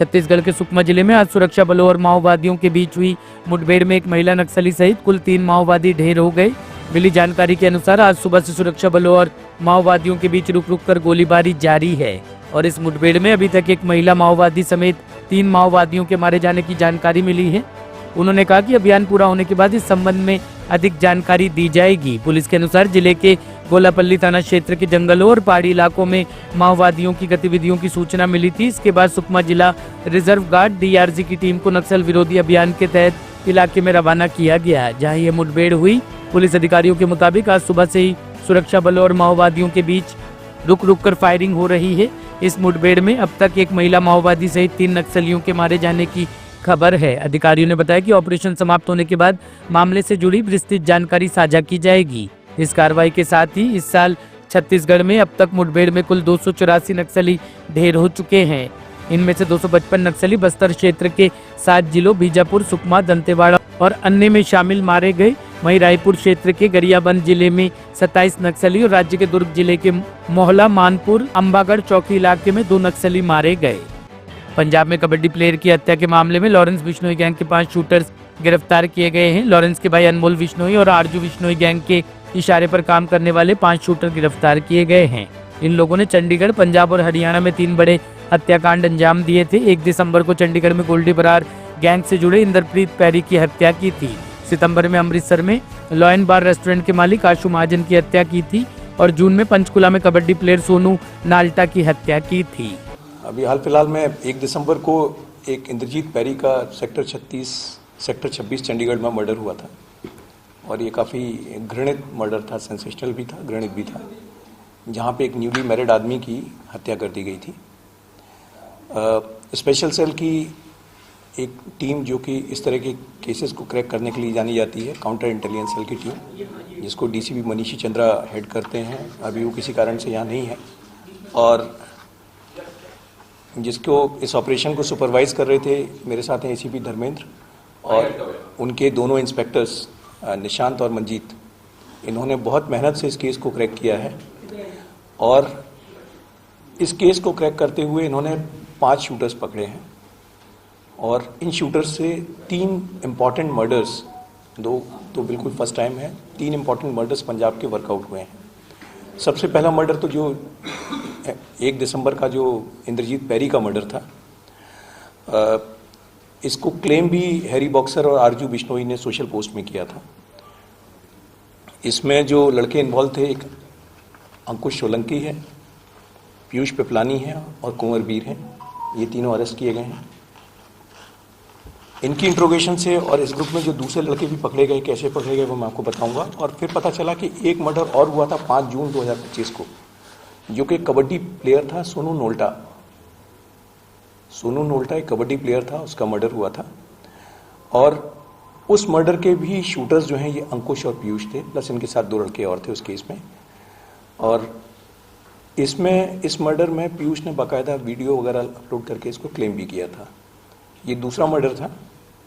छत्तीसगढ़ के सुकमा जिले में आज सुरक्षा बलों और माओवादियों के बीच हुई मुठभेड़ में एक महिला नक्सली सहित कुल 3 माओवादी ढेर हो गए। मिली जानकारी के अनुसार आज सुबह से सुरक्षा बलों और माओवादियों के बीच रुक रुक कर गोलीबारी जारी है और इस मुठभेड़ में अभी तक एक महिला माओवादी समेत 3 माओवादियों के मारे जाने की जानकारी मिली है। उन्होंने कहा कि अभियान पूरा होने के बाद इस संबंध में अधिक जानकारी दी जाएगी। पुलिस के अनुसार जिले के गोलापल्ली थाना क्षेत्र के जंगलों और पहाड़ी इलाकों में माओवादियों की गतिविधियों की सूचना मिली थी। इसके बाद सुकमा जिला रिजर्व गार्ड डीआरजी की टीम को नक्सल विरोधी अभियान के तहत इलाके में रवाना किया गया, जहां ये मुठभेड़ हुई। पुलिस अधिकारियों के मुताबिक आज सुबह से ही सुरक्षा बलों और माओवादियों के बीच रुक रुक कर फायरिंग हो रही है। इस मुठभेड़ में अब तक एक महिला माओवादी सहित 3 नक्सलियों के मारे जाने की खबर है। अधिकारियों ने बताया कि ऑपरेशन समाप्त होने के बाद मामले से जुड़ी विस्तृत जानकारी साझा की जाएगी। इस कार्रवाई के साथ ही इस साल छत्तीसगढ़ में अब तक मुठभेड़ में कुल 284 नक्सली ढेर हो चुके हैं। इनमें से 255 नक्सली बस्तर क्षेत्र के 7 जिलों बीजापुर, सुकमा, दंतेवाड़ा और अन्य में शामिल मारे गए। वहीं रायपुर क्षेत्र के गरियाबंद जिले में 27 नक्सली और राज्य के दुर्ग जिले के मोहला, मानपुर, अंबागढ़ चौकी इलाके में 2 नक्सली मारे गए। पंजाब में कबड्डी प्लेयर की हत्या के मामले में लॉरेंस बिश्नोई गैंग के 5 शूटर्स गिरफ्तार किए गए हैं। लॉरेंस के भाई अनमोल बिश्नोई और आरजू बिश्नोई गैंग के इशारे पर काम करने वाले 5 शूटर गिरफ्तार किए गए हैं। इन लोगों ने चंडीगढ़, पंजाब और हरियाणा में 3 बड़े हत्याकांड अंजाम दिए थे। 1 दिसंबर को चंडीगढ़ में गोल्डी बरार गैंग से जुड़े इंद्रप्रीत पैरी की हत्या की थी। सितंबर में अमृतसर में लॉयन बार रेस्टोरेंट के मालिक आशु महाजन की हत्या की थी और जून में पंचकुला में कबड्डी प्लेयर सोनू नाल्टा की हत्या की थी। अभी हाल फिलहाल में 1 दिसंबर को एक इंद्रजीत पैरी का सेक्टर 26 चंडीगढ़ में मर्डर हुआ था और ये काफ़ी घृणित मर्डर था, सेंसेशनल भी था, घृणित भी था, जहाँ पे एक न्यूली मैरिड आदमी की हत्या कर दी गई थी। स्पेशल सेल की एक टीम जो कि इस तरह के केसेस को क्रैक करने के लिए जानी जाती है, काउंटर इंटेलिजेंस सेल की टीम, जिसको डीसीपी मनीषी चंद्रा हेड करते हैं। अभी वो किसी कारण से यहाँ नहीं है और जिसको इस ऑपरेशन को सुपरवाइज कर रहे थे मेरे साथ हैं एसीपी धर्मेंद्र और उनके दोनों इंस्पेक्टर्स निशांत और मंजीत। इन्होंने बहुत मेहनत से इस केस को क्रैक किया है और इस केस को क्रैक करते हुए इन्होंने 5 शूटर्स पकड़े हैं और इन शूटर्स से 3 इम्पॉर्टेंट मर्डर्स, 2 तो बिल्कुल फर्स्ट टाइम है, 3 इम्पॉर्टेंट मर्डर्स पंजाब के वर्कआउट हुए हैं। सबसे पहला मर्डर तो जो 1 दिसंबर का जो इंद्रजीत पैरी का मर्डर था, इसको क्लेम भी हैरी बॉक्सर और आरजू बिश्नोई ने सोशल पोस्ट में किया था। इसमें जो लड़के इन्वॉल्व थे, एक अंकुश सोलंकी है, पीयूष पिपलानी है और कुंवर वीर हैं। ये तीनों अरेस्ट किए गए हैं। इनकी इंट्रोगेशन से और इस ग्रुप में जो दूसरे लड़के भी पकड़े गए, कैसे पकड़े गए वो मैं आपको बताऊंगा। और फिर पता चला कि एक मर्डर और हुआ था 5 जून 2025 को, जो कि कबड्डी प्लेयर था सोनू नोल्टा। सोनू नोल्टा एक कबड्डी प्लेयर था, उसका मर्डर हुआ था और उस मर्डर के भी शूटर्स जो हैं ये अंकुश और पीयूष थे, प्लस इनके साथ 2 लड़के और थे उस केस में। और इसमें इस मर्डर में पीयूष ने बाकायदा वीडियो वगैरह अपलोड करके इसको क्लेम भी किया था। ये दूसरा मर्डर था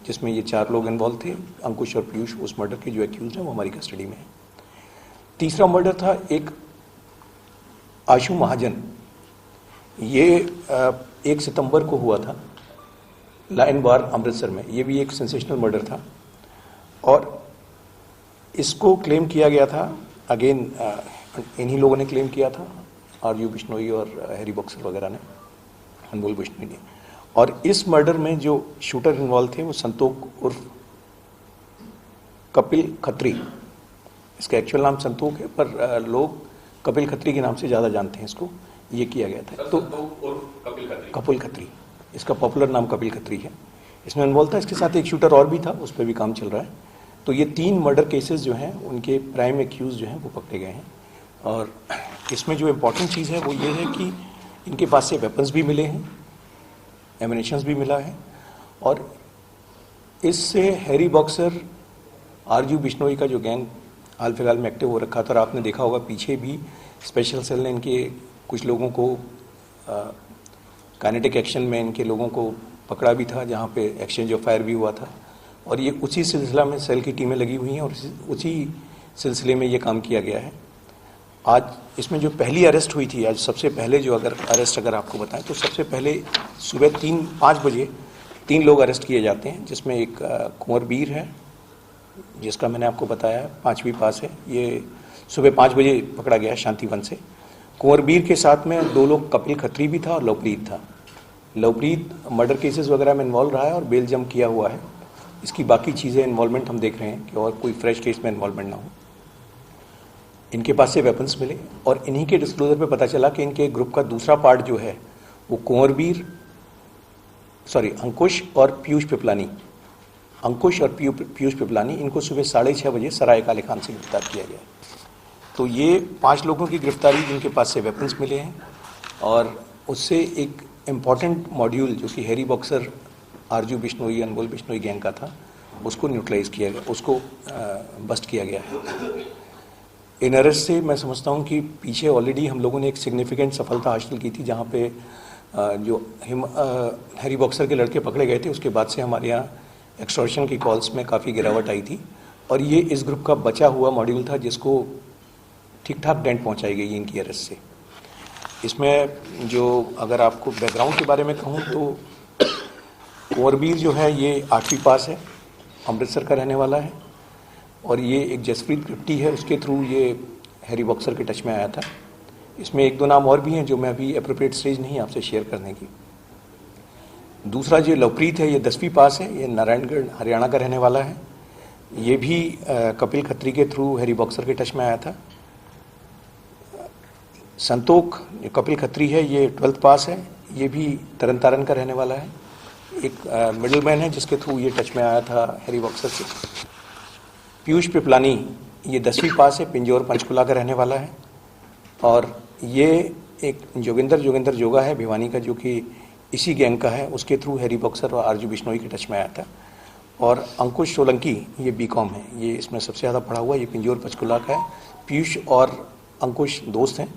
जिसमें ये 4 लोग इन्वॉल्व थे। अंकुश और पीयूष उस मर्डर के जो एक्यूज हैं वो हमारी कस्टडी में है। तीसरा मर्डर था एक आशु महाजन। ये 1 सितंबर को हुआ था लाइन बार अमृतसर में। ये भी एक सेंसेशनल मर्डर था और इसको क्लेम किया गया था, अगेन इन्हीं लोगों ने क्लेम किया था, आरजू बिश्नोई और हैरी बॉक्सर वगैरह ने, अनमोल बिश्नोई ने। और इस मर्डर में जो शूटर इन्वॉल्व थे वो संतोष उर्फ कपिल खत्री। इसका एक्चुअल नाम संतोष है पर लोग कपिल खत्री के नाम से ज़्यादा जानते हैं इसको। ये किया गया था तो कपिल खत्री, इसका पॉपुलर नाम कपिल खत्री है। इसमें इन्वॉल्व था, इसके साथ एक शूटर और भी था, उस पर भी काम चल रहा है। तो ये 3 मर्डर केसेस जो हैं उनके प्राइम एक्यूज जो हैं वो पकड़े गए हैं। और इसमें जो इम्पोर्टेंट चीज़ है वो ये है कि इनके पास से वेपन्स भी मिले हैं, एमिनेशंस भी मिला है और इससे हैरी बॉक्सर, आरजू बिश्नोई का जो गैंग हाल फिलहाल में एक्टिव हो रखा था। और आपने देखा होगा पीछे भी स्पेशल सेल ने इनके कुछ लोगों को काइनेटिक एक्शन में इनके लोगों को पकड़ा भी था, जहाँ पे एक्सचेंज ऑफ फायर भी हुआ था। और ये उसी सिलसिला में सेल की टीमें लगी हुई हैं और उसी सिलसिले में ये काम किया गया है। आज इसमें जो पहली अरेस्ट हुई थी, आज सबसे पहले जो अगर आपको बताएं तो सबसे पहले सुबह 5 बजे 3 लोग अरेस्ट किए जाते हैं, जिसमें एक कुंवर बीर है जिसका मैंने आपको बताया 5वीं पास है, ये सुबह 5 बजे पकड़ा गया शांतिवन से। कुंवर बीर के साथ में 2 लोग कपिल खत्री भी था और लवप्रीत था। लवप्रीत मर्डर केसेस वगैरह में इन्वॉल्व रहा है और बेल जम किया हुआ है। इसकी बाकी चीज़ें इन्वॉल्वमेंट हम देख रहे हैं कि और कोई फ्रेश केस में इन्वॉल्वमेंट ना हो। इनके पास से वेपन्स मिले और इन्हीं के डिस्क्लोजर पे पता चला कि इनके ग्रुप का दूसरा पार्ट जो है वो अंकुश और पीयूष पिपलानी, इनको सुबह 6:30 बजे सराय काले खान से गिरफ्तार किया गया। तो ये 5 लोगों की गिरफ्तारी जिनके पास से वेपन्स मिले हैं और उससे एक इम्पॉर्टेंट मॉड्यूल जो कि हैरी बॉक्सर आरजू बिश्नोई अनमोल बिश्नोई गैंग का था उसको न्यूट्रलाइज किया गया, उसको बस्ट किया गया है। इन अरेस्ट से मैं समझता हूँ कि पीछे ऑलरेडी हम लोगों ने एक सिग्निफिकेंट सफलता हासिल की थी, जहाँ पे जो हैरी बॉक्सर के लड़के पकड़े गए थे उसके बाद से हमारे यहाँ एक्सटॉर्शन की कॉल्स में काफ़ी गिरावट आई थी और ये इस ग्रुप का बचा हुआ मॉड्यूल था जिसको ठीक ठाक डेंट पहुँचाई गई इनकी अरेस्ट से। इसमें जो अगर आपको बैकग्राउंड के बारे में कहूँ तो कुंवरबीर जो है ये 8वीं पास है, अमृतसर का रहने वाला है और ये एक जसप्रीत कृप्टी है, उसके थ्रू ये हैरी बॉक्सर के टच में आया था। इसमें 1-2 नाम और भी हैं जो मैं अभी एप्रोप्रिएट स्टेज नहीं आपसे शेयर करने की। दूसरा जो लवप्रीत है ये 10वीं पास है, ये नारायणगढ़ हरियाणा का रहने वाला है। ये भी कपिल खत्री के थ्रू हैरी बॉक्सर के टच में आया था। संतोख कपिल खत्री है, ये 12th पास है, ये भी तरन तारण का रहने वाला है। एक मिडलमैन है जिसके थ्रू ये टच में आया था हैरी बॉक्सर से। पीयूष पिपलानी ये 10वीं पास है, पिंजौर पंचकुला का रहने वाला है और ये एक जोगिंदर जोगा है भिवानी का, जो कि इसी गैंग का है, उसके थ्रू हैरी बॉक्सर और आरजू बिश्नोई के टच में आया था। और अंकुश सोलंकी ये बीकॉम है, ये इसमें सबसे ज़्यादा पढ़ा हुआ, ये पिंजौर पंचकुला का है। पीयूष और अंकुश दोस्त हैं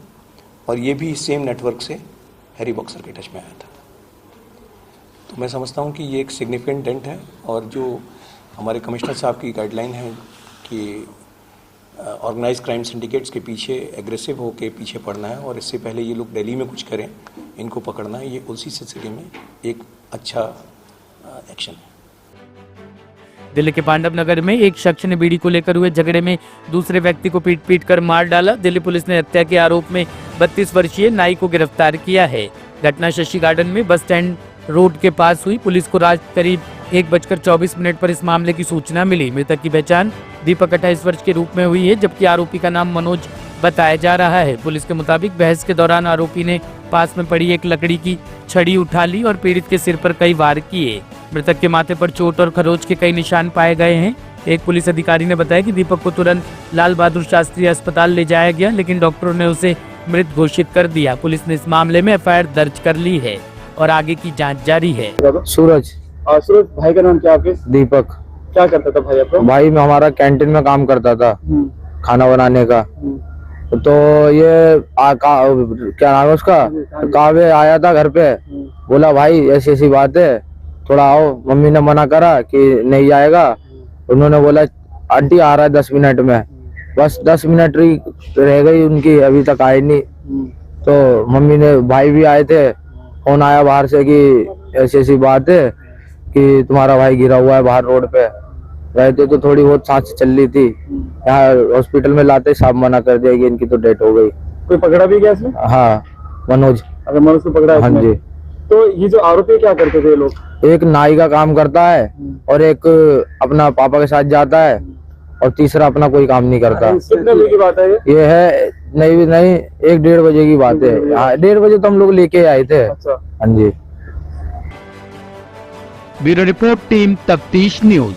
और ये भी सेम नेटवर्क से हैरी बॉक्सर के टच में आया था। तो मैं समझता हूँ कि ये एक सिग्निफिकेंट डेंट है और जो हमारे कमिश्नर साहब की गाइडलाइन है कि ऑर्गेनाइज क्राइम सिंडिकेट्स के पीछे एग्रेसिव होकर पीछे पड़ना है और इससे पहले ये लोग दिल्ली में कुछ करें, इनको पकड़ना है, ये उसी सिलसिले में एक अच्छा एक्शन है। दिल्ली के पांडव नगर में एक शख्स ने बीड़ी को लेकर हुए झगड़े में दूसरे व्यक्ति को पीट कर मार डाला। दिल्ली पुलिस ने हत्या के आरोप में 32 वर्षीय नाई को गिरफ्तार किया है। घटना शशि गार्डन में बस स्टैंड रोड के पास हुई। पुलिस को रात करीब 1:24 पर इस मामले की सूचना मिली। मृतक की पहचान दीपक 28 वर्ष के रूप में हुई है, जबकि आरोपी का नाम मनोज बताया जा रहा है। पुलिस के मुताबिक बहस के दौरान आरोपी ने पास में पड़ी एक लकड़ी की छड़ी उठा ली और पीड़ित के सिर पर कई वार किए। मृतक के माथे पर चोट और खरोच के कई निशान पाए गए हैं। एक पुलिस अधिकारी ने बताया कि दीपक को तुरंत लाल बहादुर शास्त्री अस्पताल ले जाया गया, लेकिन डॉक्टरों ने उसे मृत घोषित कर दिया। पुलिस ने इस मामले में FIR दर्ज कर ली है और आगे की जांच जारी है। सूरज भाई का नाम क्या आपके? दीपक। क्या करता था भाई आपका? भाई में हमारा कैंटीन में काम करता था, खाना बनाने का। तो ये क्या नाम है उसका, काव्य आया था घर पे, बोला भाई ऐसी ऐसी बात है, थोड़ा आओ। मम्मी ने मना करा कि नहीं आएगा। उन्होंने बोला आंटी आ रहा है 10 मिनट में। बस 10 मिनट रह गई उनकी, अभी तक आई नहीं। तो मम्मी ने, भाई भी आए थे, फोन आया बाहर से कि ऐसी ऐसी बात है कि तुम्हारा भाई गिरा हुआ है बाहर रोड पे। रहते तो थोड़ी बहुत सांस चल रही थी, यहाँ हॉस्पिटल में लाते साहब मना कर दिया कि इनकी तो डेथ हो गई। कोई पकड़ा भी गया इसमें? हाँ, मनोज। अगर मनोज को पकड़ा? हाँ जी। तो ये जो आरोपी क्या करते थे ये लोग? एक नाई का काम करता है और एक अपना पापा के साथ जाता है और तीसरा अपना कोई काम नहीं करता। कितने बजे की बात है ये है नहीं 1-1:30 बजे की बात है। 1:30 बजे तो हम लोग लेके आए थे। अच्छा। हाँ जी। ब्यूरो रिपोर्ट, टीम तफ्तीश न्यूज।